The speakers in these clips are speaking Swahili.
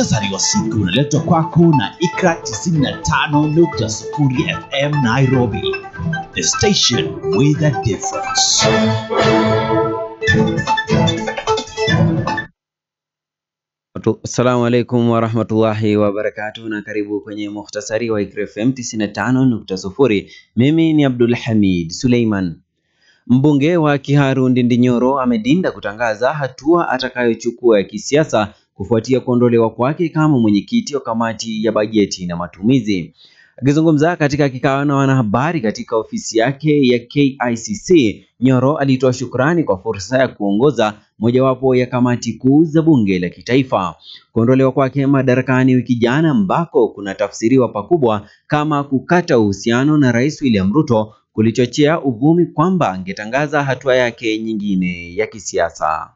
Muhtasari wa siku unaletwa kwako na Ikra 95.0 FM Nairobi. The station with a difference. Assalamu alaikum wa rahmatullahi wa barakatuh, na karibu kwenye muhtasari wa Ikra FM 95.0. Mimi ni Abdul Hamid Suleiman. Mbunge wa Kiharu Ndindi Nyoro amedinda kutangaza hatua atakayochukua ya kisiasa kufuatia kuondolewa kwake kama mwenyekiti wa kamati ya bajeti na matumizi. Akizungumza katika kikao na wanahabari katika ofisi yake ya KICC, Nyoro alitoa shukrani kwa fursa ya kuongoza mojawapo ya kamati kuu za bunge la kitaifa. Kuondolewa kwake madarakani wiki jana ambako kuna tafsiriwa pakubwa kama kukata uhusiano na Rais William Ruto kulichochea uvumi kwamba angetangaza hatua yake nyingine ya kisiasa.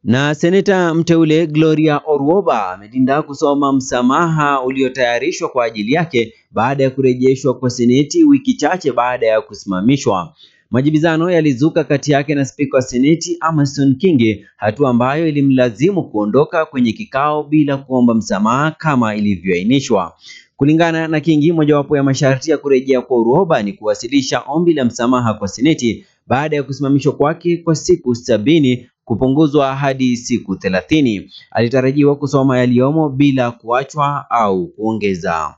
Na seneta mteule Gloria Orwoba amedinda kusoma msamaha uliotayarishwa kwa ajili yake baada ya kurejeshwa kwa seneti wiki chache baada ya kusimamishwa. Majibizano yalizuka kati yake na spika wa seneti Amason Kingi, hatua ambayo ilimlazimu kuondoka kwenye kikao bila kuomba msamaha kama ilivyoainishwa. Kulingana na Kingi, mojawapo ya masharti ya kurejea kwa Orwoba ni kuwasilisha ombi la msamaha kwa seneti baada ya kusimamishwa kwake kwa siku 70 kupunguzwa hadi siku 30. Alitarajiwa kusoma yaliyomo bila kuachwa au kuongeza.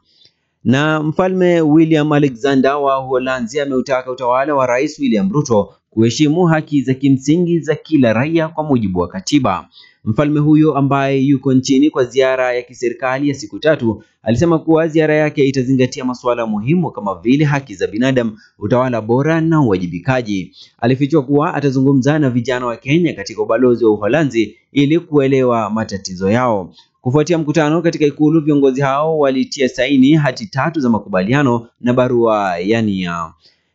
Na Mfalme William Alexander wa Uholanzi ameutaka utawala wa Rais William Ruto kuheshimu haki za kimsingi za kila raia kwa mujibu wa katiba. Mfalme huyo ambaye yuko nchini kwa ziara ya kiserikali ya siku 3 alisema kuwa ziara yake itazingatia masuala muhimu kama vile haki za binadamu, utawala bora na uwajibikaji. Alifichua kuwa atazungumza na vijana wa Kenya katika ubalozi wa Uholanzi ili kuelewa matatizo yao. Kufuatia mkutano katika ikulu, viongozi hao walitia saini hati 3 za makubaliano na barua ya nia.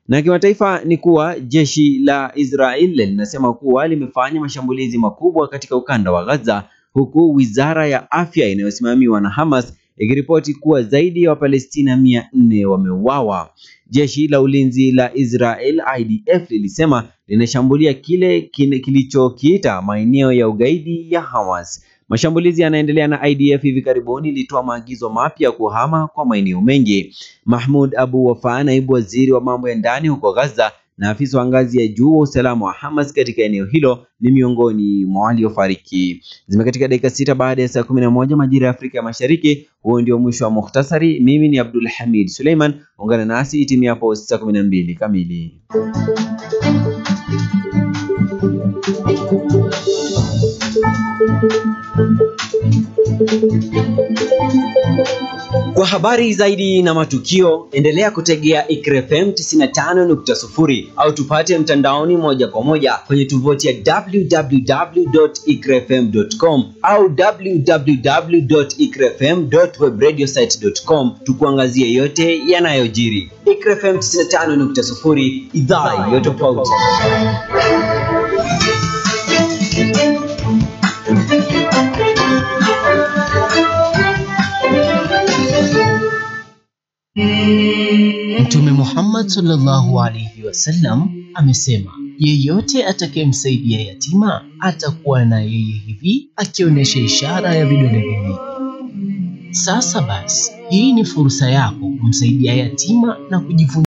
Na kimataifa ni kuwa jeshi la Israel linasema kuwa limefanya mashambulizi makubwa katika ukanda wa Gaza, huku wizara ya afya inayosimamiwa na Hamas ikiripoti kuwa zaidi ya Wapalestina 400 wameuawa. Jeshi la ulinzi la Israel IDF lilisema linashambulia kile kilichokiita maeneo ya ugaidi ya Hamas. Mashambulizi yanaendelea na IDF hivi karibuni ilitoa maagizo mapya kuhama kwa maeneo mengi. Mahmoud Abu Wafa, naibu waziri wa mambo ya ndani huko Gaza na afisa wa ngazi ya juu wa usalama wa Hamas katika eneo hilo, ni miongoni mwa waliofariki. Zimekatika dakika 6 baada ya saa 11 majira ya Afrika ya Mashariki. Huo ndio mwisho wa muhtasari. Mimi ni Abdul Hamid Suleiman. Ungana nasi itimiapo saa 12 kamili. Kwa habari zaidi na matukio, endelea kutegea Ikra FM 95.0 au tupate mtandaoni moja kwa moja kwenye tovuti ya www.ikrafm.com au www.ikrafm.webradiosite.com, tukuangazie yote yanayojiri. Ikra FM 95.0, idhaa ya tofauti. Mtume Muhammad sallallahu alaihi wasallam amesema, yeyote atakayemsaidia yatima atakuwa na yeye hivi, akionyesha ishara ya vidole viwili. Sasa basi, hii ni fursa yako kumsaidia yatima na kujivunia